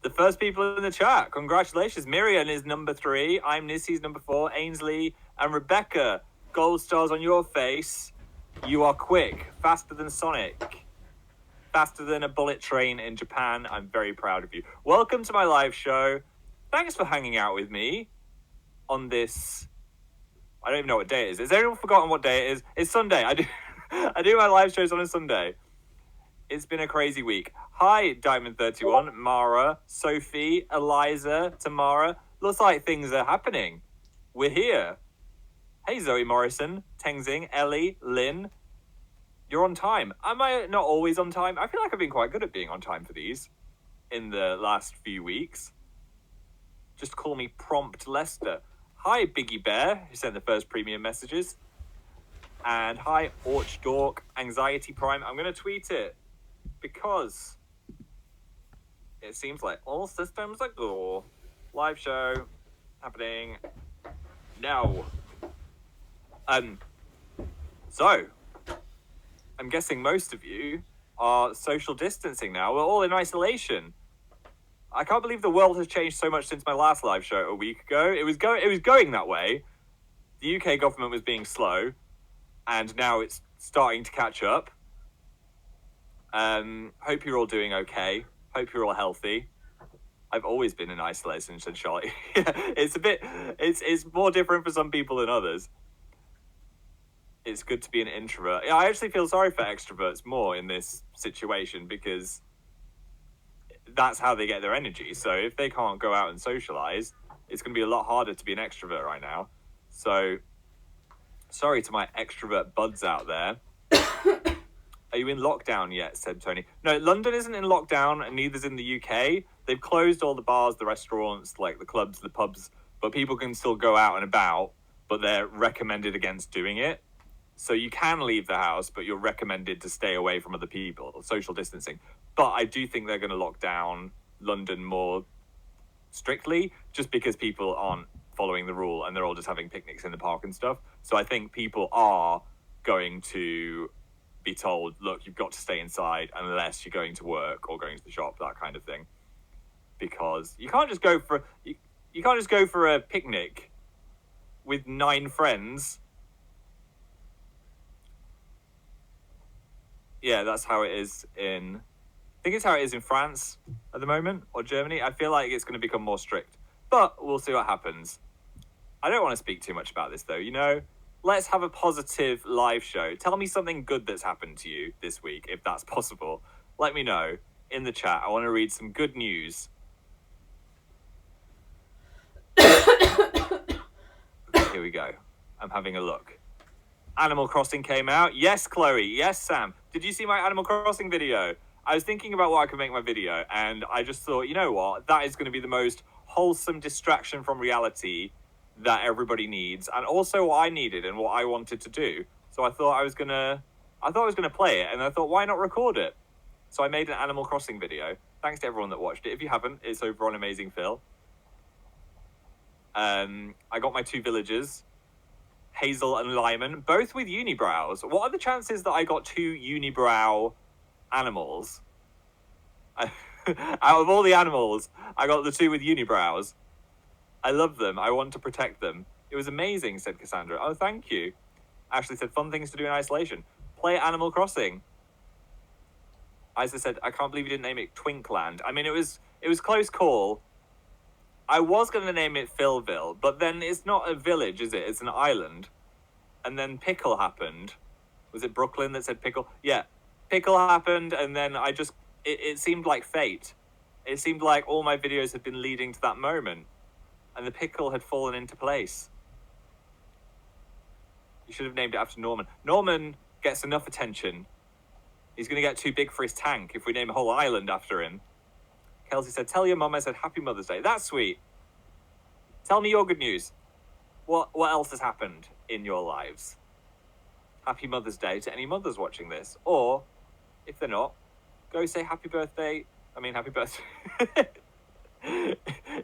The first people in the chat. Congratulations. Miriam is number 3. I'm Nissy's number 4. Ainsley and Rebecca. Gold stars on your face. You are quick. Faster than Sonic. Faster than a bullet train in Japan. I'm very proud of you. Welcome to my live show. Thanks for hanging out with me on this... I don't even know what day it is. Has anyone forgotten what day it is? It's Sunday. I do my live shows on a Sunday. It's been a crazy week. Hi, Diamond31, Mara, Sophie, Eliza, Tamara. Looks like things are happening. We're here. Hey, Zoe Morrison, Tenzing, Ellie, Lynn. You're on time. Am I not always on time? I feel like I've been quite good at being on time for these in the last few weeks. Just call me Prompt Lester. Hi, Biggie Bear, who sent the first premium messages. And hi, Orch Dork, Anxiety Prime. I'm going to tweet it. Because it seems like all systems are go. Live show happening now. So I'm guessing most of you are social distancing now. We're all in isolation. I can't believe the world has changed so much since my last live show a week ago. It was going that way. The UK government was being slow, and now it's starting to catch up. Hope you're all doing okay. Hope you're all healthy. I've always been in isolation, said Charlotte. It's more different for some people than others. It's good to be an introvert. Yeah, I actually feel sorry for extroverts more in this situation because that's how they get their energy. So if they can't go out and socialize, it's going to be a lot harder to be an extrovert right now. So sorry to my extrovert buds out there. Are you in lockdown yet? Said Tony. No, London isn't in lockdown, and neither's in the UK. They've closed all the bars, the restaurants, like the clubs, the pubs, but people can still go out and about, but they're recommended against doing it. So you can leave the house, but you're recommended to stay away from other people, social distancing. But I do think they're going to lock down London more strictly, just because people aren't following the rule and they're all just having picnics in the park and stuff. So I think people are going to be told, look, you've got to stay inside unless you're going to work or going to the shop, that kind of thing. Because you can't just go for a picnic with 9 friends. Yeah, that's how it is I think it's how it is in France at the moment, or Germany. I feel like it's going to become more strict, but we'll see what happens. I don't want to speak too much about this though, you know? Let's have a positive live show. Tell me something good that's happened to you this week, if that's possible. Let me know in the chat. I want to read some good news. Here we go. I'm having a look. Animal Crossing came out. Yes, Chloe. Yes, Sam. Did you see my Animal Crossing video? I was thinking about what I could make my video, and I just thought, you know what? That is going to be the most wholesome distraction from reality that everybody needs, and also what I needed and what I wanted to do. So I thought I was gonna play it, and I thought, why not record it? So I made an Animal Crossing video. Thanks to everyone that watched it. If you haven't, it's over on Amazing Phil. I got my 2 villagers, Hazel and Lyman, both with unibrows. What are the chances that I got 2 unibrow animals? Out of all the animals, I got the 2 with unibrows. I love them. I want to protect them. It was amazing, said Cassandra. Oh, thank you. Ashley said, fun things to do in isolation. Play Animal Crossing. Isa said, I can't believe you didn't name it Twinkland. I mean, it was close call. I was going to name it Philville, but then it's not a village, is it? It's an island. And then Pickle happened. Was it Brooklyn that said Pickle? Yeah. Pickle happened, and then it seemed like fate. It seemed like all my videos had been leading to that moment. And the pickle had fallen into place. You should have named it after Norman. Norman gets enough attention. He's going to get too big for his tank if we name a whole island after him. Kelsey said, tell your mum I said Happy Mother's Day. That's sweet. Tell me your good news. What else has happened in your lives? Happy Mother's Day to any mothers watching this. Or, if they're not, go say happy birthday.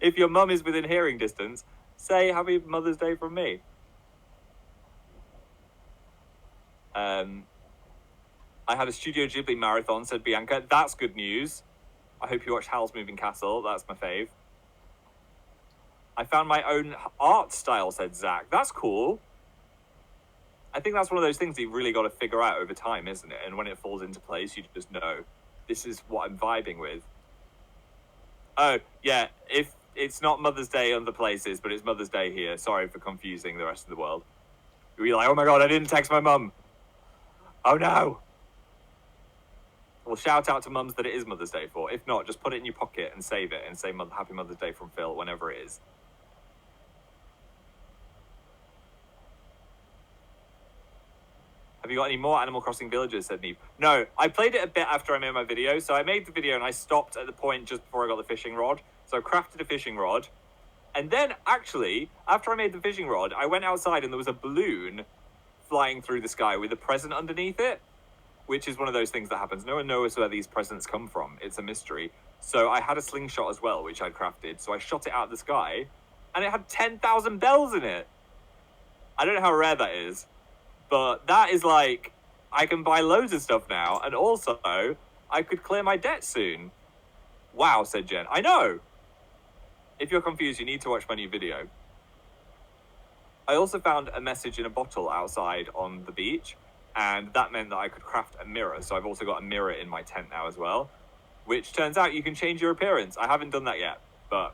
If your mum is within hearing distance, say Happy Mother's Day from me. I had a Studio Ghibli marathon, said Bianca. That's good news. I hope you watched Howl's Moving Castle. That's my fave. I found my own art style, said Zach. That's cool. I think that's one of those things you've really got to figure out over time, isn't it? And when it falls into place, you just know, this is what I'm vibing with. Oh, yeah, if it's not Mother's Day other places, but it's Mother's Day here. Sorry for confusing the rest of the world. You'll be like, oh my god, I didn't text my mum. Oh no. Well, shout out to mums that it is Mother's Day for. If not, just put it in your pocket and save it and say Happy Mother's Day from Phil whenever it is. Have you got any more Animal Crossing villagers, said Neve. No, I played it a bit after I made my video. So I made the video and I stopped at the point just before I got the fishing rod. So I crafted a fishing rod. And then, actually, after I made the fishing rod, I went outside and there was a balloon flying through the sky with a present underneath it, which is one of those things that happens. No one knows where these presents come from. It's a mystery. So I had a slingshot as well, which I'd crafted. So I shot it out of the sky, and it had 10,000 bells in it. I don't know how rare that is. But that is like, I can buy loads of stuff now, and also, I could clear my debt soon. Wow, said Jen. I know! If you're confused, you need to watch my new video. I also found a message in a bottle outside on the beach, and that meant that I could craft a mirror. So I've also got a mirror in my tent now as well, which turns out you can change your appearance. I haven't done that yet, but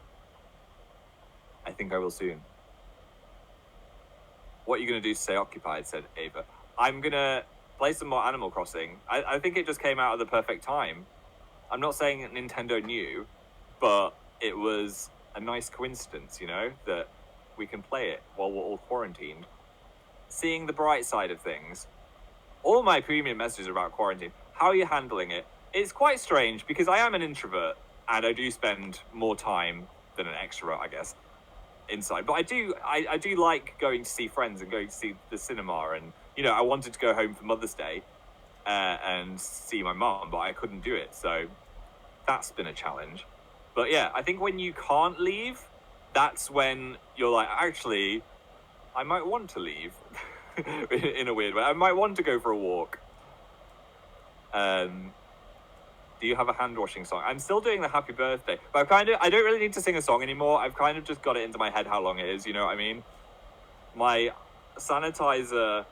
I think I will soon. What are you going to do to stay occupied, said Ava. I'm going to play some more Animal Crossing. I think it just came out at the perfect time. I'm not saying Nintendo knew, but it was a nice coincidence, you know, that we can play it while we're all quarantined. Seeing the bright side of things. All my premium messages are about quarantine. How are you handling it? It's quite strange because I am an introvert and I do spend more time than an extrovert, I guess, inside. But I do like going to see friends and going to see the cinema. And, you know, I wanted to go home for Mother's Day and see my mom, but I couldn't do it. So that's been a challenge. But yeah, I think when you can't leave, that's when you're like, actually, I might want to leave in a weird way. I might want to go for a walk. Do you have a hand washing song? I'm still doing the happy birthday, but I don't really need to sing a song anymore. I've kind of just got it into my head how long it is, you know what I mean? My sanitizer,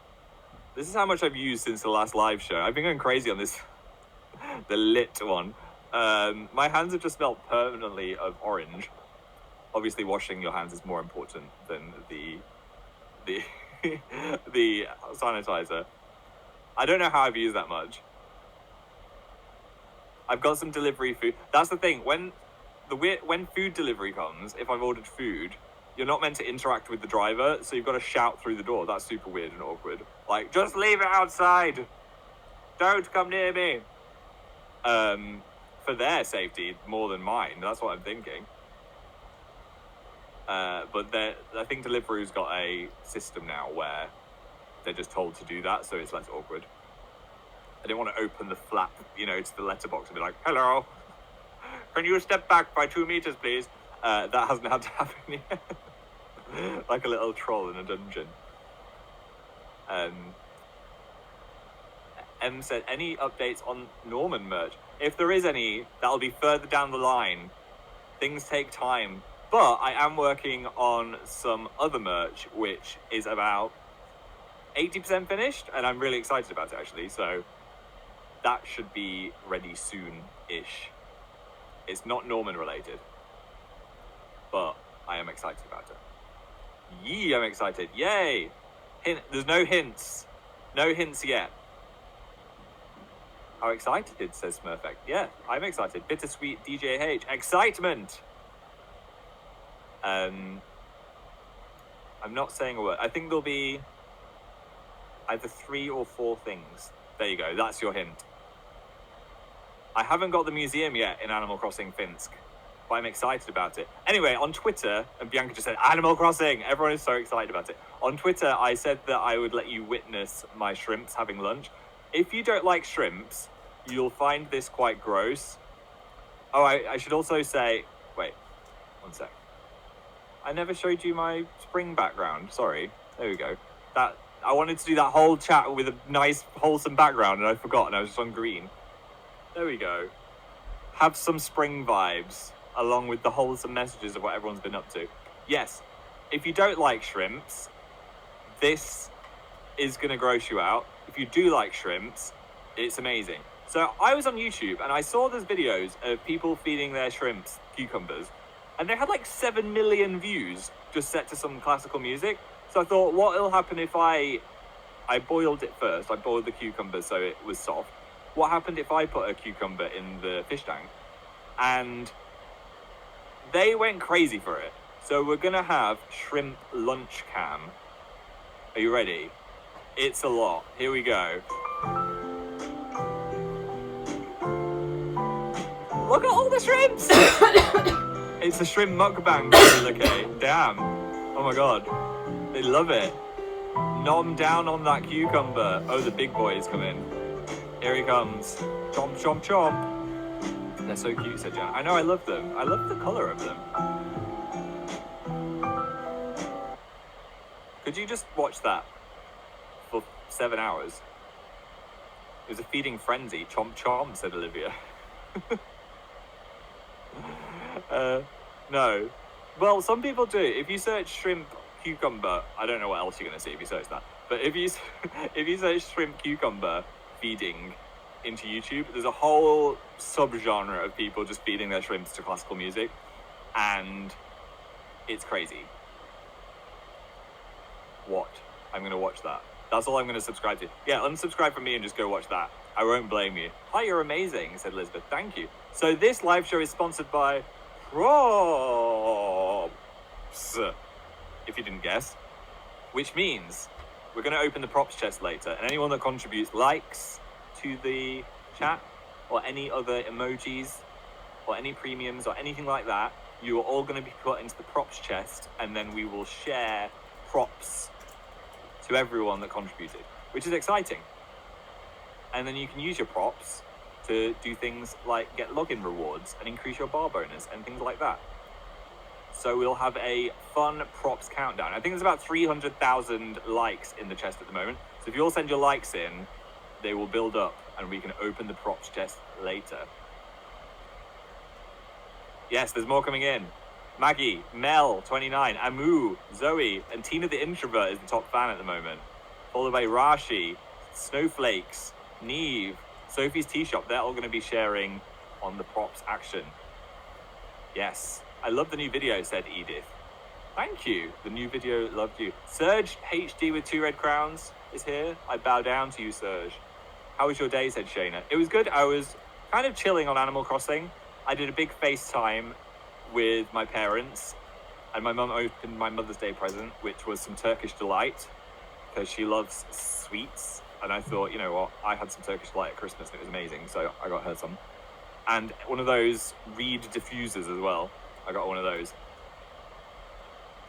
this is how much I've used since the last live show. I've been going crazy on this, the lit one. My hands have just smelled permanently of orange. Obviously, washing your hands is more important than the the sanitizer. I don't know how I've used that much. I've got some delivery food. That's the thing. When food delivery comes, if I've ordered food, you're not meant to interact with the driver, so you've got to shout through the door. That's super weird and awkward. Like, just leave it outside. Don't come near me. For their safety more than mine. That's what I'm thinking. But I think Deliveroo's got a system now where they're just told to do that, so it's less awkward. I didn't want to open the flap, you know, to the letterbox and be like, hello, can you step back by 2 meters, please? That hasn't had to happen yet. Like a little troll in a dungeon. M said, any updates on Norman merch? If there is any, that'll be further down the line. Things take time. But I am working on some other merch, which is about 80% finished, and I'm really excited about it, actually. So that should be ready soon-ish. It's not Norman related, but I am excited about it. Yee, I'm excited. Yay! There's no hints. No hints yet. How excited, says Smurfect. Yeah, I'm excited. Bittersweet DJH. Excitement! I'm not saying a word. I think there'll be either 3 or 4 things. There you go. That's your hint. I haven't got the museum yet in Animal Crossing Finsk, but I'm excited about it. Anyway, on Twitter, and Bianca just said, Animal Crossing! Everyone is so excited about it. On Twitter, I said that I would let you witness my shrimps having lunch. If you don't like shrimps, you'll find this quite gross. Oh, I should also say... Wait, one sec. I never showed you my spring background. Sorry. There we go. I wanted to do that whole chat with a nice, wholesome background, and I forgot, and I was just on green. There we go. have some spring vibes, along with the wholesome messages of what everyone's been up to. Yes, if you don't like shrimps, this is going to gross you out. If you do like shrimps, it's amazing. So I was on YouTube and I saw those videos of people feeding their shrimps cucumbers, and they had like 7 million views just set to some classical music. So I thought, what will happen if I boiled it first? I boiled the cucumber so it was soft. What happened if I put a cucumber in the fish tank? And they went crazy for it. So we're gonna have shrimp lunch cam. Are you ready? It's a lot. Here we go. Look at all the shrimps! It's a shrimp mukbang, okay? Damn. Oh my god. They love it. Nom down on that cucumber. Oh, the big boy is coming. Here he comes. Chomp, chomp, chomp. They're so cute, said Jan. I know, I love them. I love the colour of them. Could you just watch that for 7 hours? It was a feeding frenzy. Chomp, chomp, said Olivia. No. Well, some people do. If you search shrimp cucumber, I don't know what else you're going to see if you search that. But if you search shrimp cucumber feeding into YouTube, there's a whole subgenre of people just feeding their shrimps to classical music, and it's crazy. What? I'm going to watch that. That's all I'm going to subscribe to. Yeah, unsubscribe from me and just go watch that. I won't blame you. Hi, you're amazing, said Elizabeth. Thank you. So this live show is sponsored by props, if you didn't guess, which means we're going to open the props chest later, and anyone that contributes likes to the chat or any other emojis or any premiums or anything like that, you are all going to be put into the props chest, and then we will share props to everyone that contributed, which is exciting. And then you can use your props to do things like get login rewards and increase your bar bonus and things like that. So we'll have a fun props countdown. I think there's about 300,000 likes in the chest at the moment. So if you all send your likes in, they will build up and we can open the props chest later. Yes, there's more coming in. Maggie, Mel, 29, Amu, Zoe, and Tina the Introvert is the top fan at the moment. Followed by Rashi, Snowflakes, Neve, Sophie's Tea Shop. They're all going to be sharing on the props action. Yes. I love the new video, said Edith. Thank you. The new video loved you. Serge HD with 2 red crowns is here. I bow down to you, Serge. How was your day, said Shayna. It was good. I was kind of chilling on Animal Crossing. I did a big FaceTime with my parents, and my mum opened my Mother's Day present, which was some Turkish delight, because she loves sweets. And I thought, you know what, I had some Turkish delight at Christmas and it was amazing, so I got her some. And one of those reed diffusers as well. I got one of those.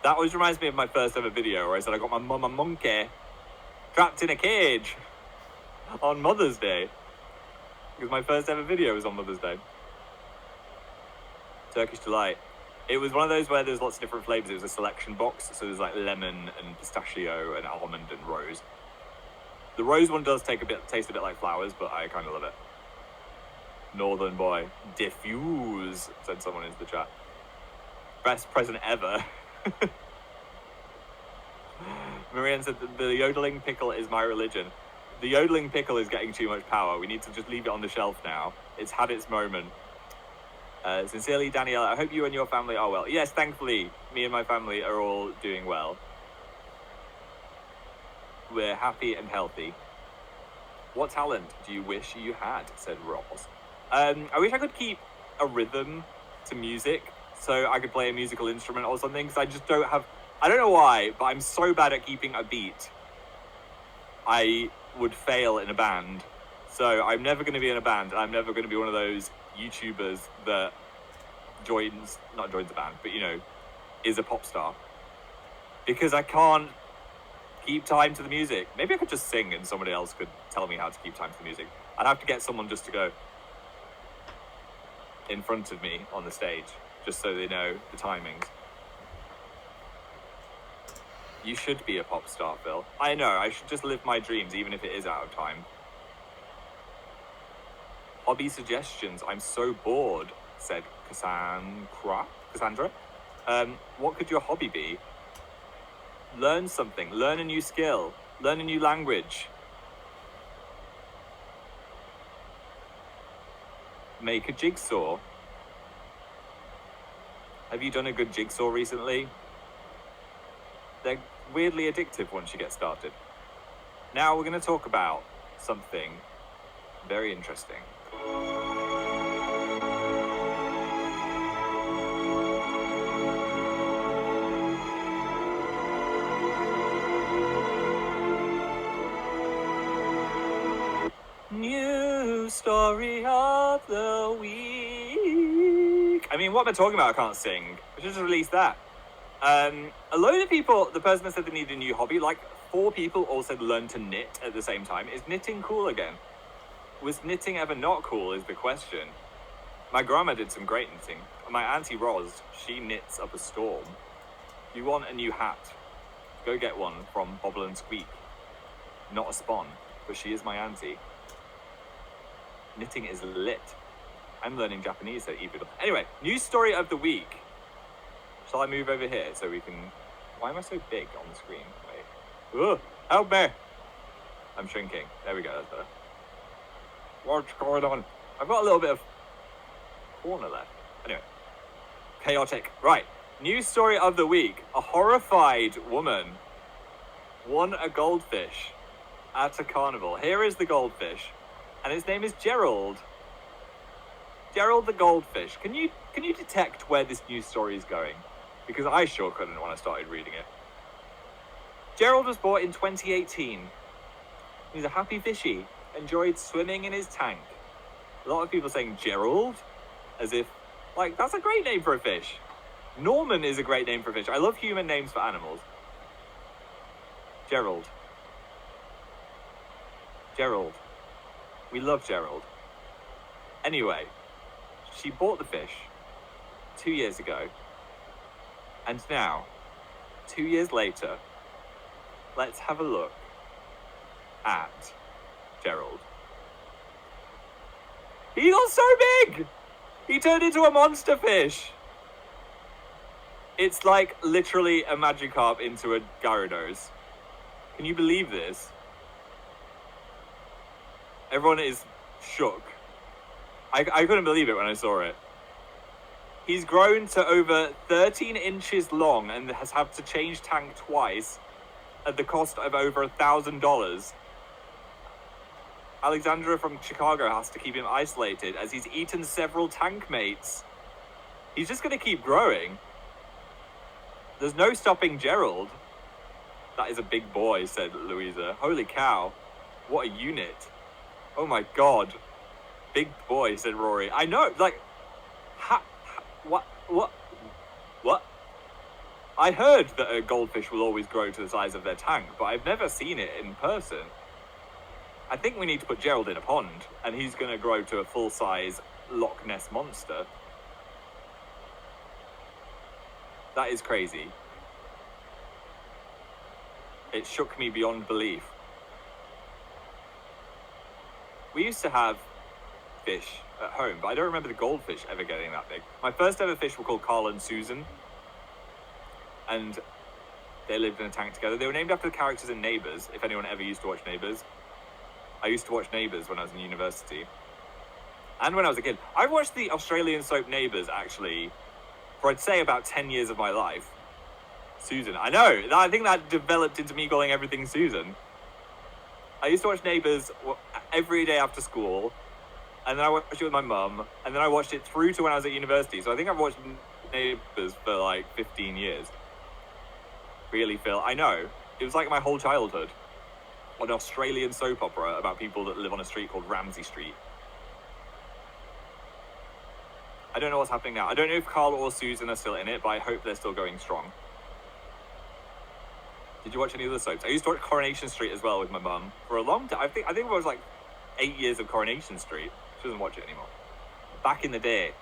That always reminds me of my first ever video where I said I got my mum a monkey trapped in a cage on Mother's Day. Because my first ever video was on Mother's Day. Turkish delight. It was one of those where there's lots of different flavors. It was a selection box, so there's like lemon and pistachio and almond and rose. The rose one does taste a bit like flowers, but I kind of love it. Northern boy. Diffuse, said someone into the chat. Best present ever. Marianne said the yodeling pickle is my religion. The yodeling pickle is getting too much power. We need to just leave it on the shelf now. It's had its moment. Sincerely, Danielle, I hope you and your family are well. Yes, thankfully, me and my family are all doing well. We're happy and healthy. What talent do you wish you had, said Ross. I wish I could keep a rhythm to music, so I could play a musical instrument or something, because I just don't have... I don't know why, but I'm so bad at keeping a beat. I would fail in a band. So I'm never going to be in a band, and I'm never going to be one of those YouTubers that not joins a band, but, you know, is a pop star. Because I can't keep time to the music. Maybe I could just sing and somebody else could tell me how to keep time to the music. I'd have to get someone just to go in front of me on the stage, just so they know the timings. You should be a pop star, Phil. I know, I should just live my dreams, even if it is out of time. Hobby suggestions. I'm so bored, said Cassandra. What could your hobby be? Learn something. Learn a new skill. Learn a new language. Make a jigsaw. Have you done a good jigsaw recently? They're weirdly addictive once you get started. Now we're going to talk about something very interesting. New story of the week. I mean, what am I talking about? I can't sing. I should just release that. A load of people, the person that said they needed a new hobby, like 4 people all said learn to knit at the same time. Is knitting cool again? Was knitting ever not cool is the question. My grandma did some great knitting. My auntie Roz, she knits up a storm. If you want a new hat, go get one from Bobble and Squeak. Not a spawn, but she is my auntie. Knitting is lit. I'm learning Japanese, so even. Anyway, news story of the week. Shall I move over here so we can... Why am I so big on the screen? Wait. Ugh, help me! I'm shrinking. There we go, that's better. What's going on? I've got a little bit of corner left. Anyway. Chaotic. Right. News story of the week. A horrified woman won a goldfish at a carnival. Here is the goldfish. And his name is Gerald. Gerald the goldfish. Can you detect where this news story is going? Because I sure couldn't when I started reading it. Gerald was bought in 2018. He's a happy fishy. Enjoyed swimming in his tank. A lot of people saying Gerald, as if, like, that's a great name for a fish. Norman is a great name for a fish. I love human names for animals. Gerald. Gerald. We love Gerald. Anyway, she bought the fish 2 years ago. And now, 2 years later, let's have a look at Gerald. He got so big! He turned into a monster fish! It's like literally a Magikarp into a Gyarados. Can you believe this? Everyone is shook. I couldn't believe it when I saw it. He's grown to over 13 inches long and has had to change tank twice at the cost of over $1,000. Alexandra from Chicago has to keep him isolated as he's eaten several tank mates. He's just going to keep growing. There's no stopping Gerald. That is a big boy, said Louisa. Holy cow. What a unit. Oh my god. Big boy, said Rory. I know, like... What? I heard that a goldfish will always grow to the size of their tank, but I've never seen it in person. I think we need to put Gerald in a pond, and he's going to grow to a full-size Loch Ness monster. That is crazy. It shook me beyond belief. We used to have fish at home, but I don't remember the goldfish ever getting that big. My first ever fish were called Carl and Susan, and they lived in a tank together. They were named after the characters in Neighbours, if anyone ever used to watch Neighbours. I used to watch Neighbours when I was in university. And when I was a kid. I watched the Australian soap Neighbours, actually, for I'd say about 10 years of my life. Susan. I know! I think that developed into me calling everything Susan. I used to watch Neighbours every day after school, and then I watched it with my mum, and then I watched it through to when I was at university. So I think I've watched Neighbours for like 15 years. Really, Phil? I know. It was like my whole childhood. An Australian soap opera about people that live on a street called Ramsay Street. I don't know what's happening now. I don't know if Carl or Susan are still in it, but I hope they're still going strong. Did you watch any other soaps? I used to watch Coronation Street as well with my mum for a long time. I think it was like 8 years of Coronation Street. She doesn't watch it anymore. Back in the day,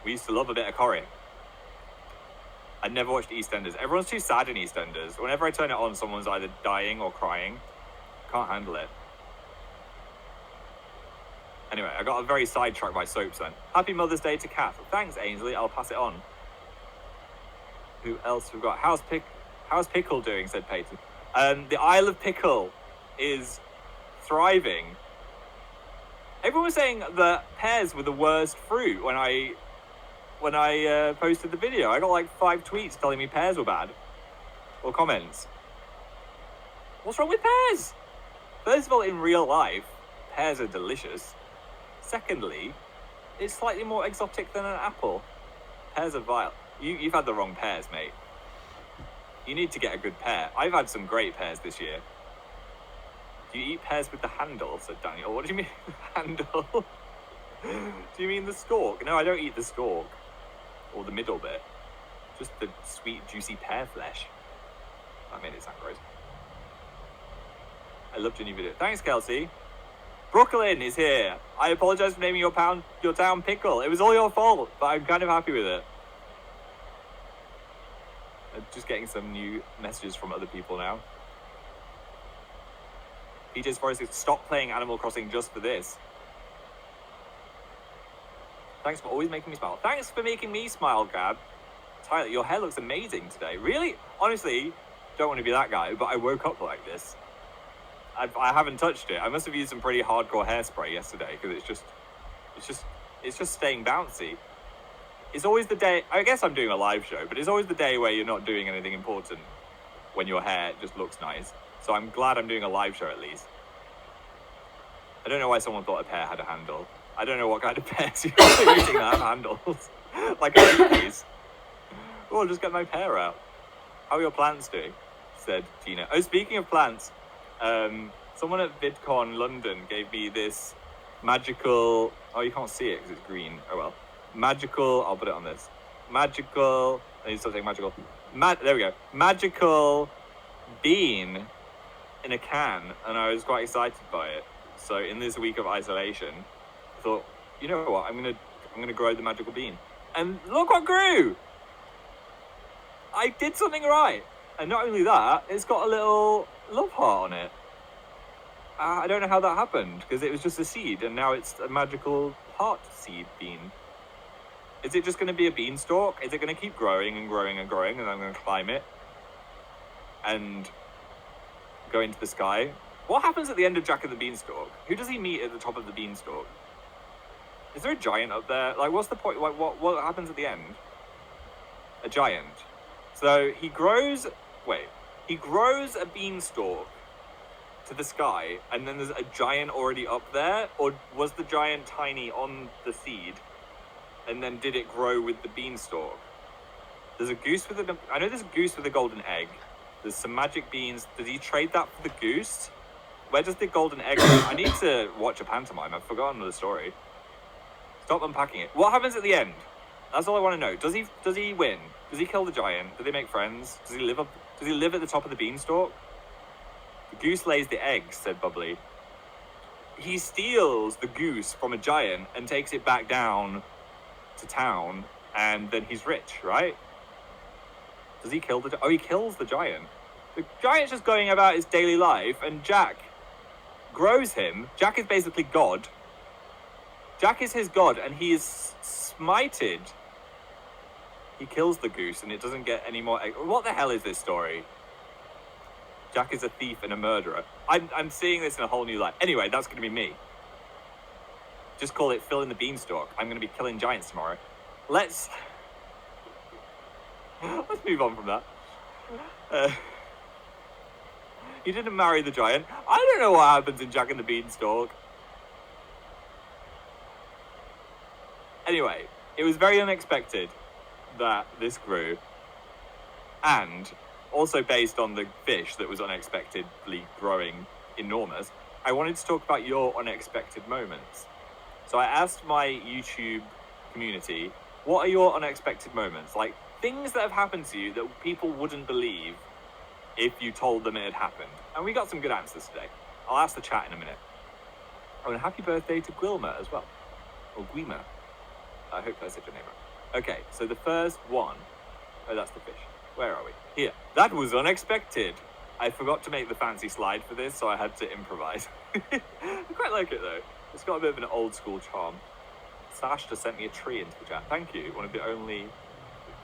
we used to love a bit of Corrie. I never watched EastEnders. Everyone's too sad in EastEnders. Whenever I turn it on, someone's either dying or crying. Can't handle it. Anyway, I got a very sidetracked by soaps then. Happy Mother's Day to Kath. Thanks, Ainsley. I'll pass it on. Who else we've got? How's Pickle doing? Said Peyton. The Isle of Pickle is thriving. Everyone was saying that pears were the worst fruit when I posted the video. I got like 5 tweets telling me pears were bad. Or comments. What's wrong with pears? First of all, in real life, pears are delicious. Secondly, it's slightly more exotic than an apple. Pears are vile. You've had the wrong pears, mate. You need to get a good pear. I've had some great pears this year. Do you eat pears with the handle? Said Daniel. What do you mean handle? Do you mean the stalk? No, I don't eat the stalk. Or the middle bit. Just the sweet, juicy pear flesh. That made it sound gross. I loved your new video. Thanks, Kelsey. Brooklyn is here. I apologize for naming your town Pickle. It was all your fault, but I'm kind of happy with it. I'm just getting some new messages from other people now. PJ's Forest is stop playing Animal Crossing just for this. Thanks for always making me smile. Thanks for making me smile, Gab. Tyler, your hair looks amazing today. Really? Honestly, don't want to be that guy, but I woke up like this. I haven't touched it. I must have used some pretty hardcore hairspray yesterday because it's just staying bouncy. It's always the day. I guess I'm doing a live show, but it's always the day where you're not doing anything important when your hair just looks nice. So I'm glad I'm doing a live show at least. I don't know why someone thought a pear had a handle. I don't know what kind of pears you're using that have handles. Like a suitcase. Oh, I'll just get my pear out. How are your plants doing? Said Gina. Oh, speaking of plants. Someone at VidCon London gave me this magical... Oh, you can't see it because it's green. Oh, well. Magical... I'll put it on this. Magical... I need to stop saying magical. There we go. Magical bean in a can. And I was quite excited by it. So in this week of isolation, I thought, you know what? I'm gonna grow the magical bean. And look what grew! I did something right. And not only that, it's got a little love heart on it. I don't know how that happened, because it was just a seed, and now it's a magical heart seed bean. Is it just going to be a beanstalk? Is it going to keep growing and growing and growing, and I'm going to climb it? And go into the sky? What happens at the end of Jack and the Beanstalk? Who does he meet at the top of the beanstalk? Is there a giant up there? Like, what's the point? Like, what happens at the end? A giant. So he grows... Wait. He grows a beanstalk to the sky, and then there's a giant already up there? Or was the giant tiny on the seed, and then did it grow with the beanstalk? There's a goose with a... I know there's a goose with a golden egg. There's some magic beans. Did he trade that for the goose? Where does the golden egg go? I need to watch a pantomime. I've forgotten the story. Stop unpacking it. What happens at the end? That's all I want to know. Does he win? Does he kill the giant? Do they make friends? Does he live at the top of the beanstalk? The goose lays the eggs, said Bubbly. He steals the goose from a giant and takes it back down to town, and then he's rich, right? Does he kill the... Oh, he kills the giant. The giant's just going about his daily life, and Jack grows him. Jack is basically God. Jack is his god, and he is smited. He kills the goose, and it doesn't get any more... What the hell is this story? Jack is a thief and a murderer. I'm seeing this in a whole new light. Anyway, that's going to be me. Just call it Phil in the Beanstalk. I'm going to be killing giants tomorrow. Let's move on from that. He didn't marry the giant. I don't know what happens in Jack and the Beanstalk. Anyway, it was very unexpected that this grew, and also based on the fish that was unexpectedly growing enormous, I wanted to talk about your unexpected moments. So I asked my YouTube community, what are your unexpected moments? Like, things that have happened to you that people wouldn't believe if you told them it had happened. And we got some good answers today. I'll ask the chat in a minute. Oh, and happy birthday to Gwilma as well. Or Gwima. I hope I said your name right. Okay, so the first one. Oh, that's the fish. Where are we? Here. That was unexpected. I forgot to make the fancy slide for this, so I had to improvise. I quite like it, though. It's got a bit of an old school charm. Sash just sent me a tree into the chat. Thank you. One of the only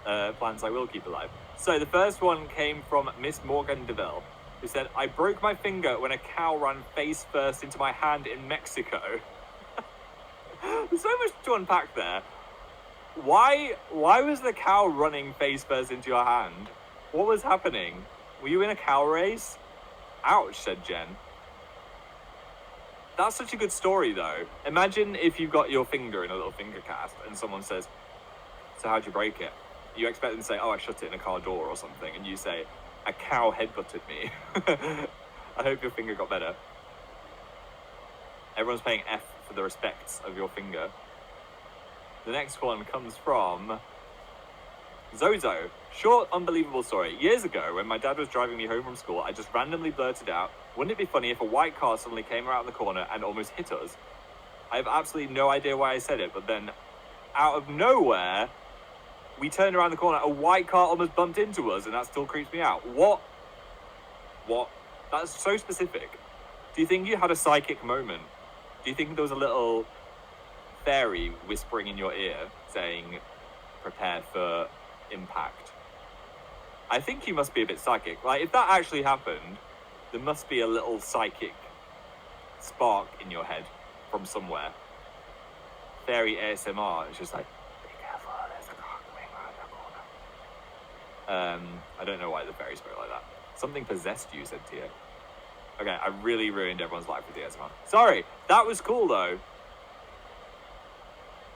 plants I will keep alive. So the first one came from Miss Morgan DeVille, who said, I broke my finger when a cow ran face first into my hand in Mexico. There's so much to unpack there. Why was the cow running face first into your hand? What was happening? Were you in a cow race? Ouch, said Jen. That's such a good story, though. Imagine if you got your finger in a little finger cast and someone says, so how'd you break it? You expect them to say, oh, I shut it in a car door or something, and you say, a cow headbutted me. I hope your finger got better. Everyone's paying F for the respects of your finger. The next one comes from Zozo. Short, unbelievable story. Years ago, when my dad was driving me home from school, I just randomly blurted out, wouldn't it be funny if a white car suddenly came around the corner and almost hit us? I have absolutely no idea why I said it, but then out of nowhere, we turned around the corner, a white car almost bumped into us, and that still creeps me out. What? That's so specific. Do you think you had a psychic moment? Do you think there was a little fairy whispering in your ear saying, prepare for impact? I think you must be a bit psychic. Like, if that actually happened, there must be a little psychic spark in your head from somewhere. Fairy ASMR. It's just like, be careful, there's a car coming around the corner. I don't know why the fairy spoke like that. Something possessed you, said Tia. Okay, I really ruined everyone's life with the ASMR. Sorry, that was cool though.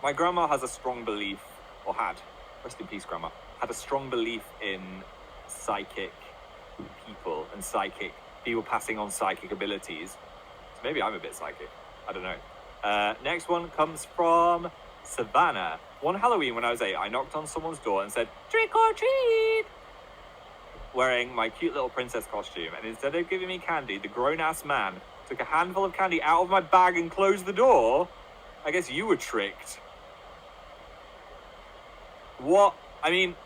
My grandma has a strong belief, or had, rest in peace grandma, had a strong belief in psychic people and psychic people passing on psychic abilities. So maybe I'm a bit psychic. I don't know. Next one comes from Savannah. One Halloween when I was 8, I knocked on someone's door and said, trick or treat! Wearing my cute little princess costume, and instead of giving me candy, the grown-ass man took a handful of candy out of my bag and closed the door. I guess you were tricked. What? I mean,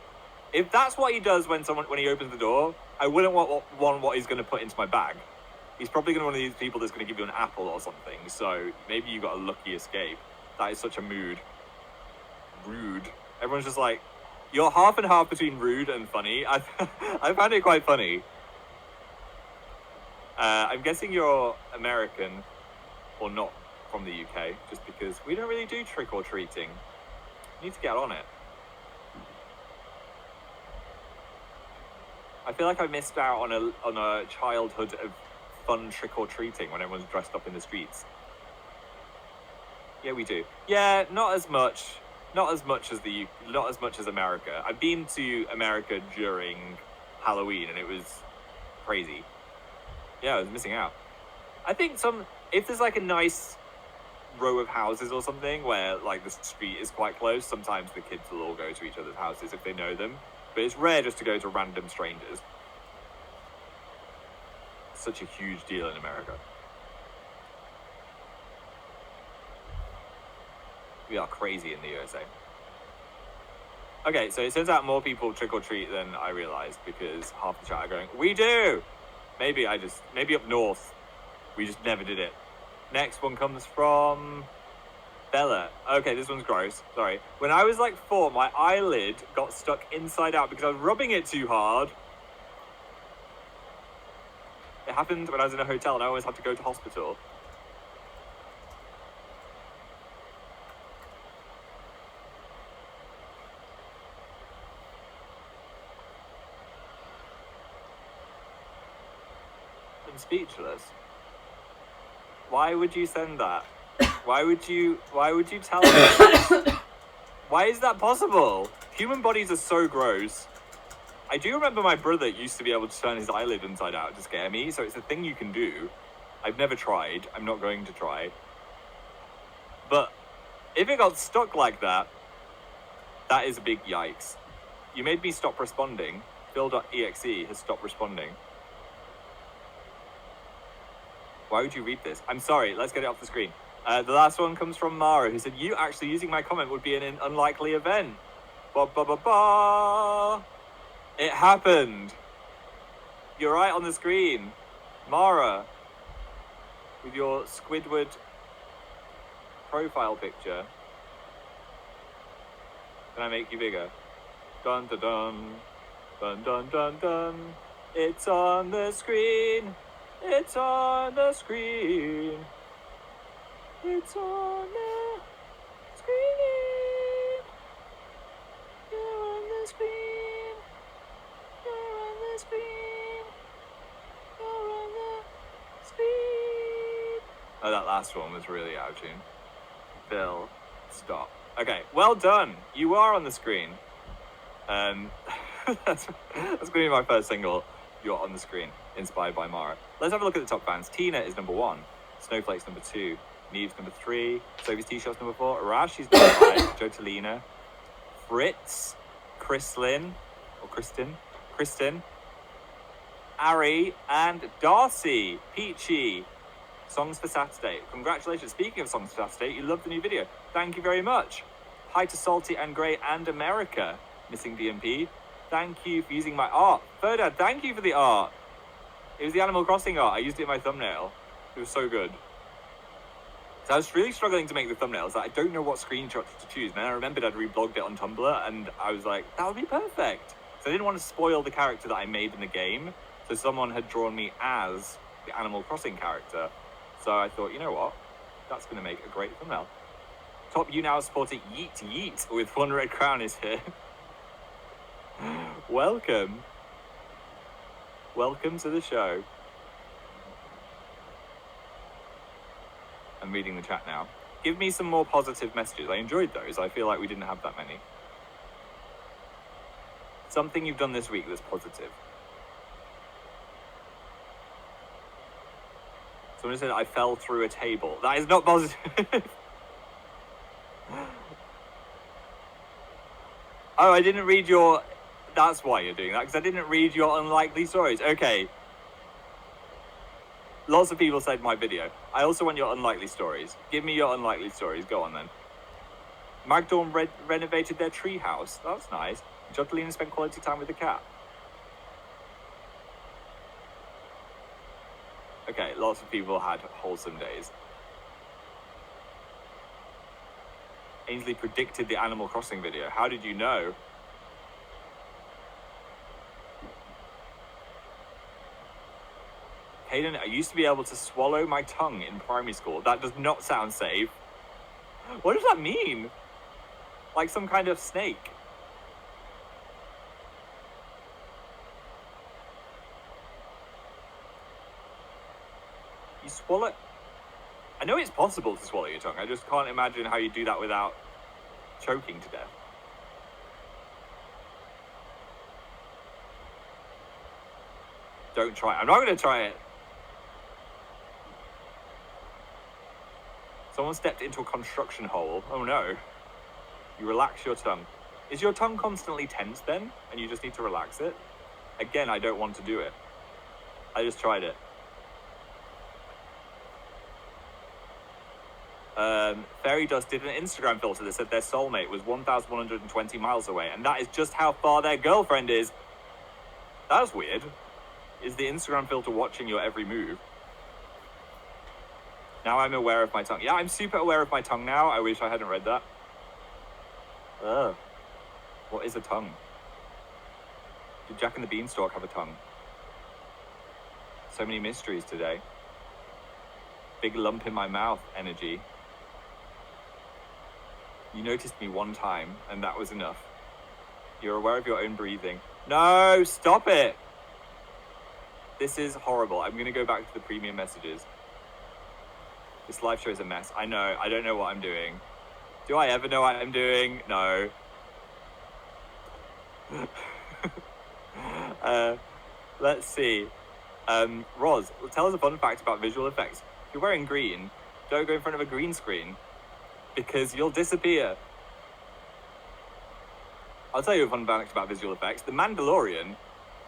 if that's what he does when he opens the door, I wouldn't want what he's going to put into my bag. He's probably going to be one of these people that's going to give you an apple or something, so maybe you got a lucky escape. That is such a mood. Rude. Everyone's just like, you're half and half between rude and funny. I found it quite funny. I'm guessing you're American, or not from the UK, just because we don't really do trick-or-treating. You need to get on it. I feel like I missed out on a childhood of fun trick-or-treating when everyone's dressed up in the streets. Yeah, we do. Yeah, not as much as America. I've been to America during Halloween and it was crazy. Yeah, I was missing out. I think if there's like a nice row of houses or something where like the street is quite close, sometimes the kids will all go to each other's houses if they know them. But it's rare just to go to random strangers. Such a huge deal in America. We are crazy in the USA. Okay, so it turns out more people trick-or-treat than I realised, because half the chat are going, we do! Maybe up north, we just never did it. Next one comes from Bella. Okay, this one's gross. Sorry. When I was like 4, my eyelid got stuck inside out because I was rubbing it too hard. It happened when I was in a hotel and I always had to go to hospital. I'm speechless. Why would you send that? Why would you tell me? Why is that possible? Human bodies are so gross. I do remember my brother used to be able to turn his eyelid inside out to scare me, so it's a thing you can do. I've never tried. I'm not going to try. But if it got stuck like that, that is a big yikes. You made me stop responding. Phil.exe has stopped responding. Why would you read this? I'm sorry, let's get it off the screen. The last one comes from Mara, who said, you actually using my comment would be an unlikely event. Ba ba ba ba. It happened. You're right on the screen. Mara, with your Squidward profile picture. Can I make you bigger? Dun dun dun. Dun dun dun dun. It's on the screen. It's on the screen. It's on the screen. You're on the screen. You're on the screen. You're on the screen. Oh, that last one was really out of tune. Phil, stop. Okay, well done. You are on the screen. That's going to be my first single. You're on the screen, inspired by Mara. Let's have a look at the top fans. Tina is number 1. Snowflake's number 2. Neve's number 3. Sophie's T-shirt's number 4. Rashi's number 5. Jotalina. Fritz. Kristin. Ari. And Darcy. Peachy. Songs for Saturday. Congratulations. Speaking of Songs for Saturday, you loved the new video. Thank you very much. Hi to Salty and Grey and America. Missing DMP. Thank you for using my art. Ferda, thank you for the art. It was the Animal Crossing art. I used it in my thumbnail. It was so good. So I was really struggling to make the thumbnails. I don't know what screenshots to choose. And then I remembered I'd reblogged it on Tumblr, and I was like, that would be perfect. So I didn't want to spoil the character that I made in the game. So someone had drawn me as the Animal Crossing character. So I thought, you know what? That's going to make a great thumbnail. Top You Now supporter Yeet Yeet with 1 red crown is here. Welcome. Welcome to the show. I'm reading the chat now. Give me some more positive messages. I enjoyed those. I feel like we didn't have that many. Something you've done this week that's positive. Someone said I fell through a table. That is not positive. Oh, I didn't read your... That's why you're doing that, because I didn't read your unlikely stories. Okay. Lots of people said my video. I also want your unlikely stories. Give me your unlikely stories. Go on, then. Magdawn renovated their treehouse. That's nice. Jotalina spent quality time with the cat. Okay, lots of people had wholesome days. Ainsley predicted the Animal Crossing video. How did you know? Hayden, I used to be able to swallow my tongue in primary school. That does not sound safe. What does that mean? Like some kind of snake. You swallow... I know it's possible to swallow your tongue. I just can't imagine how you do that without choking to death. Don't try it. I'm not going to try it. Someone stepped into a construction hole. Oh no. You relax your tongue. Is your tongue constantly tense then? And you just need to relax it? Again, I don't want to do it. I just tried it. Fairy Dust did an Instagram filter that said their soulmate was 1,120 miles away, and that is just how far their girlfriend is. That was weird. Is the Instagram filter watching your every move? Now I'm aware of my tongue. Yeah, I'm super aware of my tongue now. I wish I hadn't read that. Ugh. What is a tongue? Did Jack and the Beanstalk have a tongue? So many mysteries today. Big lump in my mouth energy. You noticed me one time, and that was enough. You're aware of your own breathing. No, stop it! This is horrible. I'm going to go back to the premium messages. This live show is a mess. I know. I don't know what I'm doing. Do I ever know what I'm doing? No. Let's see. Roz, tell us a fun fact about visual effects. If you're wearing green, don't go in front of a green screen, because you'll disappear. I'll tell you a fun fact about visual effects. The Mandalorian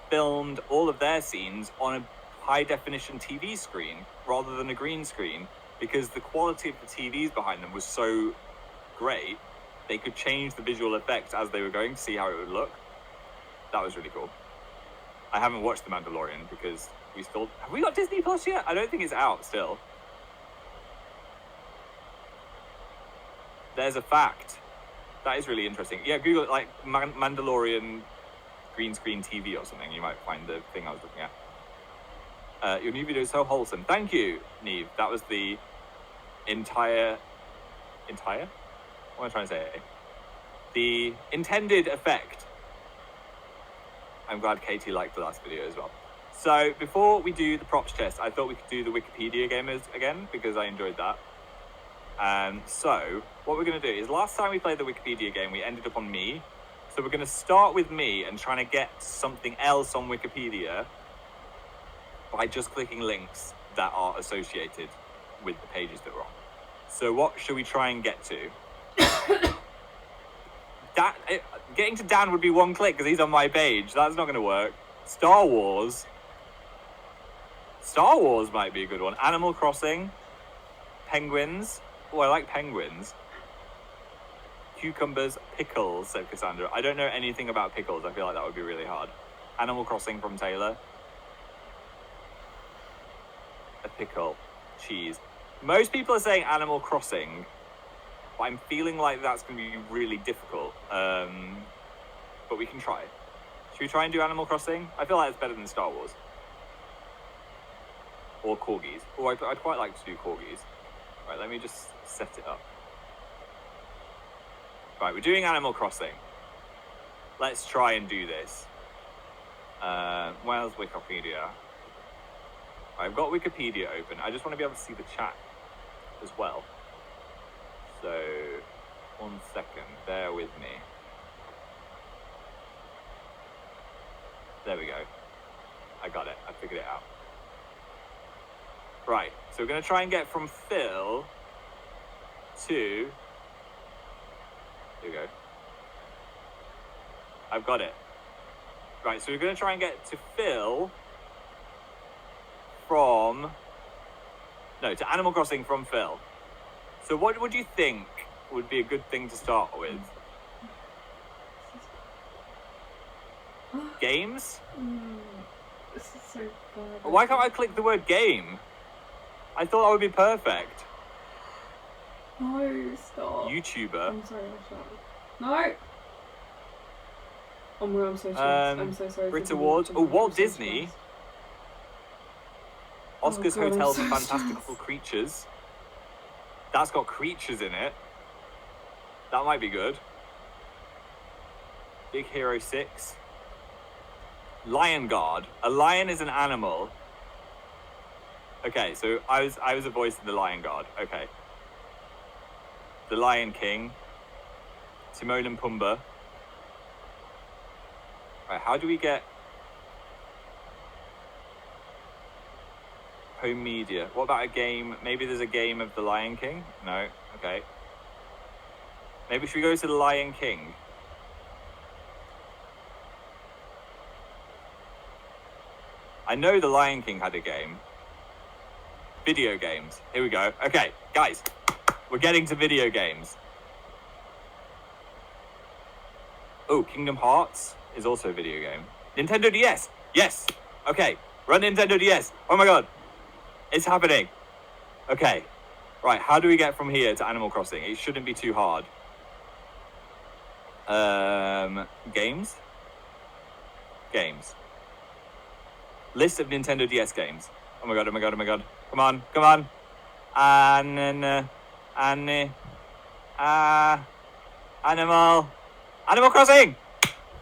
filmed all of their scenes on a high-definition TV screen rather than a green screen, because the quality of the TVs behind them was so great, they could change the visual effects as they were going to see how it would look. That was really cool. I haven't watched The Mandalorian because we still... Have we got Disney Plus yet? I don't think it's out still. There's a fact. That is really interesting. Yeah, Google it, like Mandalorian green screen TV or something. You might find the thing I was looking at. Your new video is so wholesome. Thank you, Neve. That was the entire? What am I trying to say? The intended effect. I'm glad Katie liked the last video as well. So before we do the props test, I thought we could do the Wikipedia gamers again because I enjoyed that. So what we're going to do is, last time we played the Wikipedia game, we ended up on me. So we're going to start with me and trying to get something else on Wikipedia by just clicking links that are associated with the pages that we're on. So what should we try and get to? Getting to Dan would be one click because he's on my page. That's not going to work. Star Wars. Star Wars might be a good one. Animal Crossing. Penguins. Oh, I like penguins. Cucumbers, pickles, said Cassandra. I don't know anything about pickles. I feel like that would be really hard. Animal Crossing from Taylor. A pickle. Cheese. Most people are saying Animal Crossing, but I'm feeling like that's going to be really difficult. But we can try. Should we try and do Animal Crossing? I feel like it's better than Star Wars. Or corgis. Oh, I'd quite like to do corgis. Right, let me just set it up. Right, we're doing Animal Crossing. Let's try and do this. Where's Wikipedia? I've got Wikipedia open. I just want to be able to see the chat as well. So, 1 second. Bear with me. There we go. I got it. I figured it out. Right, so we're going to try and get from Phil to... Here we go. I've got it. Right, so we're going to try and get to Phil from... No, to Animal Crossing from Phil. So what would you think would be a good thing to start with? Games? This is so bad. Why can't I click the word game? I thought that would be perfect. No, stop. YouTuber. I'm sorry, I'm sorry. No! Oh my god, I'm so stressed. I'm so sorry. Brit Awards. Oh, Walt Disney. Oscar's God, Hotels I'm and so Fantastical Creatures. That's got creatures in it. That might be good. Big Hero 6. Lion Guard. A lion is an animal. Okay, so I was a voice in the Lion Guard. Okay. The Lion King. Timon and Pumbaa. Right, how do we get home media? What about a game? Maybe there's a game of the Lion King? No. Okay. Maybe should we go to the Lion King? I know the Lion King had a game. Video games. Here we go. Okay, guys. We're getting to video games. Oh, Kingdom Hearts is also a video game. Nintendo DS. Yes. Okay. Run Nintendo DS. Oh my god. It's happening. Okay. Right. How do we get from here to Animal Crossing? It shouldn't be too hard. Games. Games. List of Nintendo DS games. Oh my god. Oh my god. Oh my god. Come on. Come on. Animal Crossing.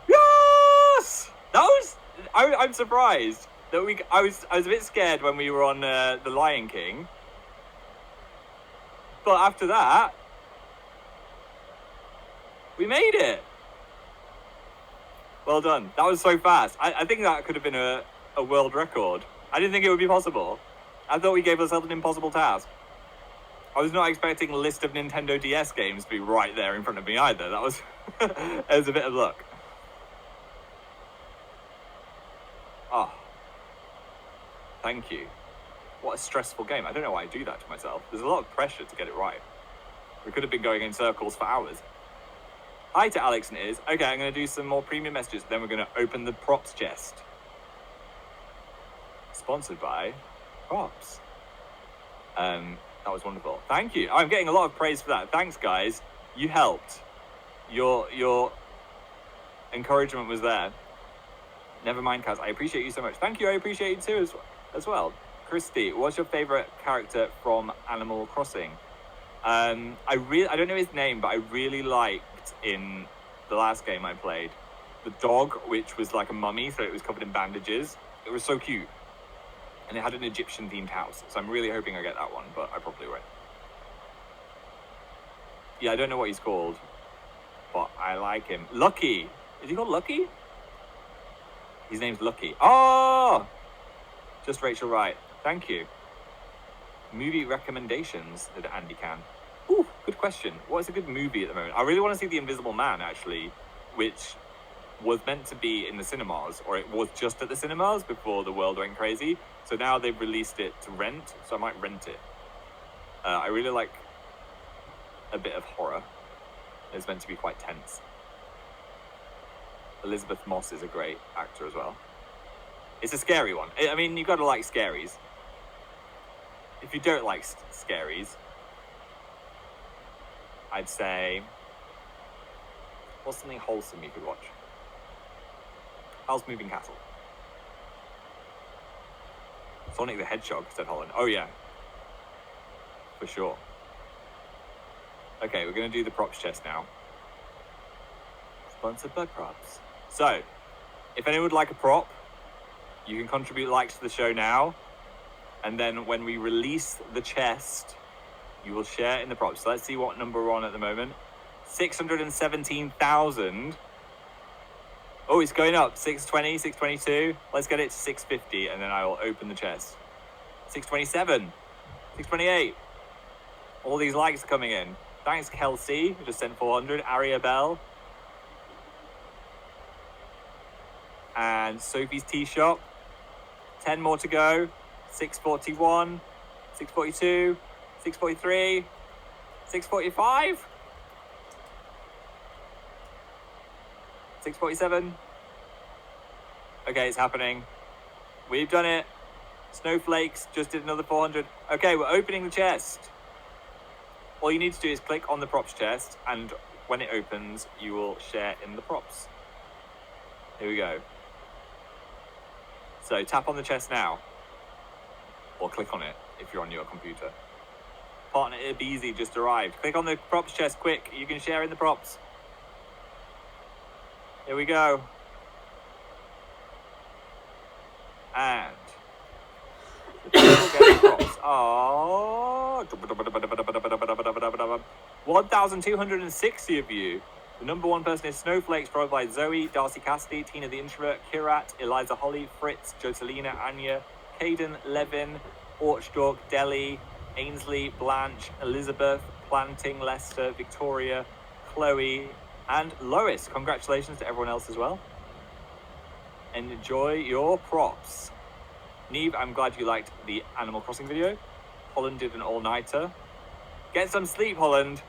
Yes. That was. I'm surprised that I was a bit scared when we were on the Lion King, but after that, we made it. Well done. That was so fast. I think that could have been a world record. I didn't think it would be possible. I thought we gave ourselves an impossible task. I was not expecting a list of Nintendo DS games to be right there in front of me either. That was it was a bit of luck. Oh. Thank you. What a stressful game. I don't know why I do that to myself. There's a lot of pressure to get it right. We could have been going in circles for hours. Hi to Alex and Iz. Okay, I'm going to do some more premium messages, then we're going to open the props chest. Sponsored by Props. That was wonderful. Thank you. I'm getting a lot of praise for that. Thanks, guys. You helped. Your encouragement was there. Never mind, Kaz. I appreciate you so much. Thank you. I appreciate you too as well. Christy, what's your favorite character from Animal Crossing? I don't know his name, but I really liked in the last game I played the dog, which was like a mummy, so it was covered in bandages. It was so cute, and it had an Egyptian themed house. So I'm really hoping I get that one, but I probably won't. Yeah, I don't know what he's called, but I like him. Lucky. Is he called Lucky? His name's Lucky. Oh! Just Rachel Wright. Thank you. Movie recommendations, said Andy Can. Ooh, good question. What is a good movie at the moment? I really want to see The Invisible Man, actually, which was meant to be in the cinemas, or it was just at the cinemas before the world went crazy. So now they've released it to rent, so I might rent it. I really like a bit of horror. It's meant to be quite tense. Elizabeth Moss is a great actor as well. It's a scary one. I mean, you've got to like scaries. If you don't like scaries, I'd say, what's something wholesome you could watch? Howl's Moving Castle? Sonic the Hedgehog, said Holland. Oh yeah, for sure. Okay, we're going to do the props chest now. Sponsored by props. So, if anyone would like a prop, you can contribute likes to the show now, and then when we release the chest, you will share in the props. So let's see what number we're on at the moment. 617,000. Oh, it's going up. 620, 622. Let's get it to 650, and then I will open the chest. 627, 628. All these likes are coming in. Thanks, Kelsey, who just sent 400. Aria Bell. And Sophie's Tea Shop. 10 more to go. 641, 642, 643, 645, 647. Okay, it's happening. We've done it. Snowflakes just did another 400. Okay, we're opening the chest. All you need to do is click on the props chest, and when it opens, you will share in the props. Here we go. So tap on the chest now, or click on it if you're on your computer. Partner Easy just arrived. Click on the props chest quick. You can share in the props. Here we go. And the people get the props. Oh, 1,260 of you. The number one person is Snowflakes, followed by Zoe, Darcy Cassidy, Tina the Introvert, Kirat, Eliza Holly, Fritz, Joselina, Anya, Caden, Levin, Orchdork, Deli, Ainsley, Blanche, Elizabeth, Planting, Lester, Victoria, Chloe, and Lois. Congratulations to everyone else as well. Enjoy your props. Neve, I'm glad you liked the Animal Crossing video. Holland did an all-nighter. Get some sleep, Holland.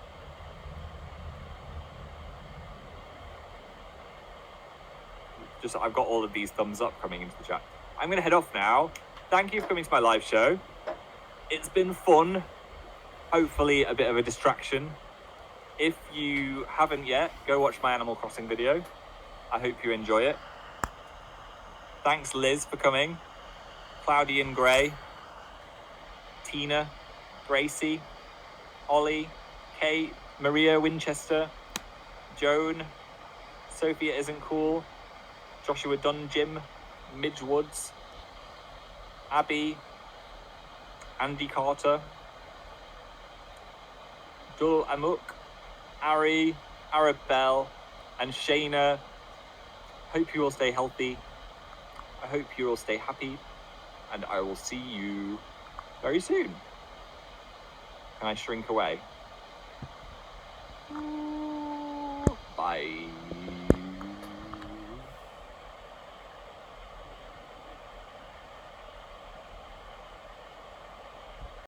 Just, I've got all of these thumbs up coming into the chat. I'm going to head off now. Thank you for coming to my live show. It's been fun. Hopefully a bit of a distraction. If you haven't yet, go watch my Animal Crossing video. I hope you enjoy it. Thanks, Liz, for coming. Cloudy and Grey. Tina. Gracie. Ollie. Kate. Maria Winchester. Joan. Sophia Isn't Cool. Joshua Dunjim. Midge Woods. Abby. Andy Carter. Dul Amuk. Ari. Arabelle. And Shayna. Hope you all stay healthy. I hope you all stay happy. And I will see you very soon. Can I shrink away? Bye.